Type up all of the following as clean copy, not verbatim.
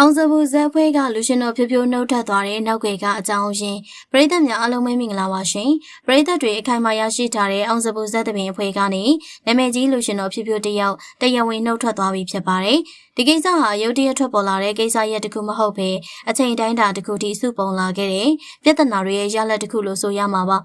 အောင်စပူဇက်ဖွဲကလူရှင်တော်ဖြိုးဖြိုးနှုတ်ထက်သွားတဲ့နောက်ွယ်ကအကြောင်းရင်းပရိသတ်များအားလုံးပဲမင်္ဂလာပါရှင်ပရိသတ်တွေအခိုင်အမာရရှိထားတဲ့အောင်စပူဇက်တပင်အဖွဲ့ကနေနာမည်ကြီးလူရှင်တော်ဖြိုးဖြိုးတယောက်တရားဝင်နှုတ်ထွက်သွားပြီဖြစ်ပါတယ်ဒီကိစ္စဟာရုတ်တရက်ထွက်ပေါ်လာတဲ့ကိစ္စရပ်တစ်ခုမဟုတ်ဘဲအချိန်တိုင်းတာတစ်ခုထိစုပုံလာခဲ့တဲ့ပြဿနာတွေရဲ့ရလဒ်တစ်ခုလို့ဆိုရမှာပါ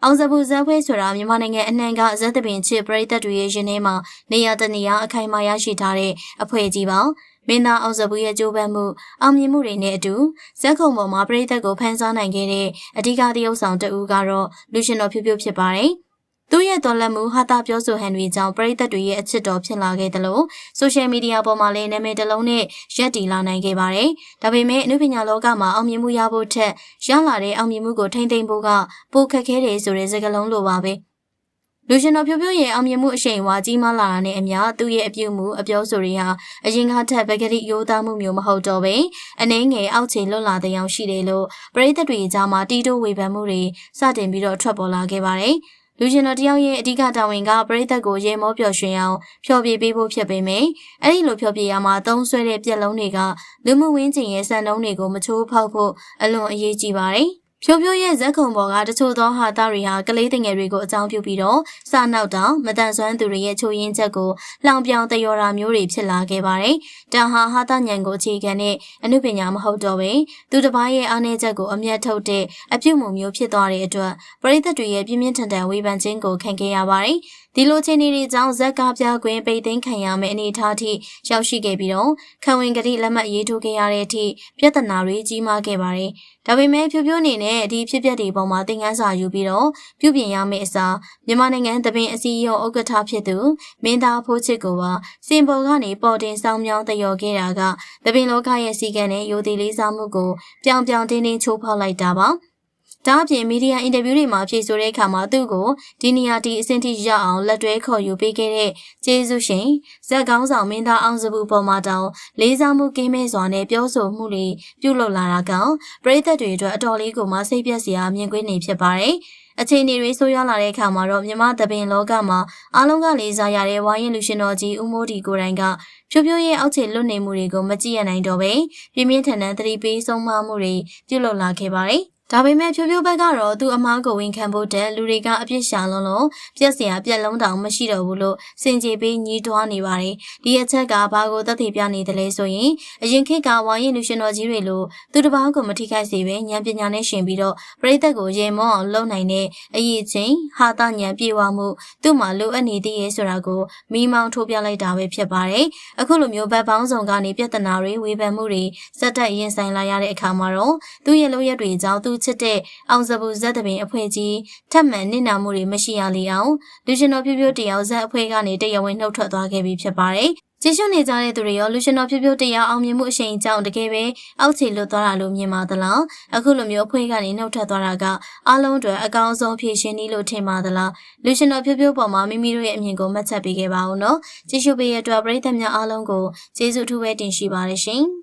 အောင်စပူဇက်ဖွဲဆိုတာမြန်မာနိုင်ငံအနှံ့ကဇက်တပင်ချစ်ပရိသတ်တွေရဲ့ရင်းနှီးမှာနေရာတနေရာအခိုင်အမာရရှိထားတဲ့အဖွဲ့ကြီးပါမင်းသားအောင်စပူရဲ့ကြိုးပမ်းမှုအောင်မြင်မှုတွေနဲ့အတူဇက်ခုံပေါ်မှာပရိသတ်ကိုဖန်ဆားနိုင်ခဲ့တဲ့အဓိကသရုပ်ဆောင်တဦးကတော့လူရှင်တော်ဖြိုးဖြိုးဖြစ်ပါတယ်။သူ့ရဲ့တော်လှန်မှုဟာတာပြောဆိုဟန်တွေကြောင့်ပရိသတ်တွေရဲ့အချစ်တော်ဖြစ်လာခဲ့သလိုဆိုရှယ်မီဒီယာပေါ်မှာလည်းနာမည်တစ်လုံးနဲ့ရပ်တည်လာနိုင်ခဲ့ပါတယ်။ဒါပေမဲ့အနုပညာလောကမှာအောင်မြင်မှုရဖို့ထက်ရလာတဲ့အောင်မြင်မှုကိုထိန်းသိမ်းဖို့ကပိုခက်ခဲတယ်ဆိုတဲ့စကားလုံးလိုပါပဲ။လူရှင်တော်ဖြိုးဖြိုးရဲ့အောင်မြင်မှုအရှိန်အဝါကြီးမားလာတာနဲ့အမျှသူ့ရဲ့အပြုမှုအပြောဆိုတွေဟာအရင်ကထက်ပကတိရိုးသားမှုမျိုးမဟုတ်တော့ပဲအနှဲငယ်အောက်ခြေလွတ်လာတဲ့အောင်ရှိတယ်လို့ပရိသတ်တွေကြားမှာတီးတိုးဝေဖန်မှုတွေစတင်ပြီးတော့ထွက်ပေါ်လာခဲ့ပါတယ်။လူရှင်တော်တယောက်ရဲ့အဓိကတာဝန်ကပရိသတ်ကိုရေမောပျော်ရွှင်အောင်ဖျော်ဖြေပေးဖို့ဖြစ်ပေမယ့်အဲ့ဒီလိုဖျော်ဖြေရမှာသုံးဆွဲတဲ့ပြက်လုံးတွေကလူမှုဝင်းကျင်ရဲ့စံနှုန်းတွေကိုမချိုးဖောက်ဖို့အလွန်အရေးကြီးပါတယ်။ဖြိုးဖြိုးရဲ့ဇက်ခုံပေါ်ကတချို့သောဟာတာတွေဟာကလေးငယ်တွေကိုအကြောင်းပြုပြီးတော့စနောက်တောင်မတန်ဆွမ်းသူတွေရဲ့ချိုးရင်းချက်ကိုလှောင်ပြောင်တယော်တာမျိုးတွေဖြစ်လာခဲ့ပါတယ်။ဒါဟာဟာတာညံကိုအခြေခံတဲ့အနုပညာမဟုတ်တော့ပဲသူတစ်ပါးရဲ့အားနည်းချက်ကိုအမျက်ထုတ်တဲ့အပြုမှုမျိုးဖြစ်သွားတဲ့အတွက်ပရိသတ်တွေရဲ့ပြင်းပြင်းထန်ထန်ဝေဖန်ခြင်းကိုခံခဲ့ရပါတယ်။ဒီလိုအခြေအနေတွေကြောင့်ဇက်ကားပြကွင်းပိတ်သိမ်းခံရမယ့်အနေအထားထိရောက်ရှိခဲ့ပြီးတော့ခံဝင်ကတိလက်မှတ်ရေးထိုးခဲ့ရတဲ့အထိပြဿနာတွေကြီးမားခဲ့ပါတယ်။ဒါပေမဲ့ဖြိုးဖြိုးအနေနဲ့ဒီဖြစ်ပျက်တွေပေါ်မှာသင်ခန်းစာယူပြီးတော့ပြုပြင်ရမယ့်အစားမြန်မာနိုင်ငံသပင်အစည်းအရုံးဥက္ကဋ္ဌဖြစ်သူမင်းသားဖိုးချစ်ကိုပါစင်ပေါ်ကနေပေါ်တင်ဆောင်မြောင်းတယော်ခဲ့တာကသပင်လောကရဲ့စီကံနဲ့ယိုသေးလေးစားမှုကိုပြောင်ပြောင်တင်းတင်းချိုးဖောက်လိုက်တာပါဒါအပြင်မီဒီယာအင်တာဗျူးတွေမှာဖြေဆိုတဲ့အခါမှာသူ့ကိုဒီနေရာဒီအဆင့်ထိရောက်အောင်လက်တွဲခေါ်ယူပေးခဲ့တဲ့ကျေးဇူးရှင်ဇက်ကောင်းဆောင်မင်းသားအောင်စပူပေါ်မှာတောင်လေးစားမှုကင်းမဲ့စွာနဲ့ပြောဆိုမှုတွေပြုလုပ်လာတာကပရိသတ်တွေအတွက်အတော်လေးကိုမှစိတ်ပျက်စရာမြင်ကွင်းနေဖြစ်ပါတယ်အခြေအနေတွေဆိုးရွားလာတဲ့အခါမှာတော့မြမသပင်လောကမှာအားလုံးကလေးစားရတဲ့ဝိုင်းရင်လူရှင်တော်ကြီးဦးမိုးဒီကိုယ်တိုင်ကဖြိုးဖြိုးရဲ့အောက်ခြေလွတ်နေမှုတွေကိုမကြည့်ရနိုင်တော့ပဲပြင်းပြင်းထန်ထန်သတိပေးဆုံးမမှုတွေပြုလုပ်လာခဲ့ပါတယ်ဒါပေမဲ့ဖြိုးဖြိုးဘက်ကတော့သူ့အမားကိုဝန်ခံဖို့တဲ့လူတွေကအပြစ်ရှာလုံးပြက်စရာပြက်လုံးတောင်မရှိတော့ဘူးလို့စင်ကြေပေးညီးတွားနေပါတယ်ဒီအချက်ကဘာကိုသက်သေပြနေတယ်လဲဆိုရင်အရင်ခေတ်ကဝိုင်းရင်လူရှင်တော်ကြီးတွေလို့သူတစ်ပါးကိုမထိခိုက်စေပဲဉာဏ်ပညာနဲ့ရှင်ပြီးတော့ပရိသတ်ကိုရေမောအောင်လုပ်နိုင်တဲ့အရေးချင်းဟာတာဉာဏ်ပြေဝမှုသူ့မှာလိုအပ်နေသေးရဲ့ဆိုတာကိုမိမောင်းထိုးပြလိုက်တာပဲဖြစ်ပါတယ်အခုလိုမျိုးဘက်ပေါင်းစုံကနေပြဿနာတွေဝေဖန်မှုတွေစက်တက်ရင်ဆိုင်လာရတဲ့အခါမှာတော့သူ့ရဲ့လုပ်ရက်တွေကြောင့်သူချစ်တဲ့အောင်စပူဇက်တပင်အဖွဲ့ကြီးထပ်မံနစ်နာမှုတွေမရှိရလေအောင်လူရှင်တော်ဖြိုးဖြိုးတယောက်ဇက်အဖွဲ့ကနေတရားဝင်နှုတ်ထွက်သွားခဲ့ပြီဖြစ်ပါတယ်။ကြည့်ရှုနေကြတဲ့သူတွေရောလူရှင်တော်ဖြိုးဖြိုးတယောက်အောင်မြင်မှုအရှိန်ကြောင့်တကယ်ပဲအောက်ခြေလွတ်သွားတာလို့မြင်ပါသလား။အခုလိုမျိုးအဖွဲ့ကနေနှုတ်ထွက်သွားတာကအားလုံးအတွက်အကောင်းဆုံးဖြည့်ရှင်နည်းလို့ထင်ပါသလား။လူရှင်တော်ဖြိုးဖြိုးပေါ်မှာမိမိတို့ရဲ့အမြင်ကိုမှတ်ချက်ပေးခဲ့ပါဦးနော်။ကြည့်ရှုပေးရတဲ့အတွက်ပရိသတ်များအားလုံးကိုကျေးဇူးထူးပဲတင်ရှိပါတယ်ရှင်။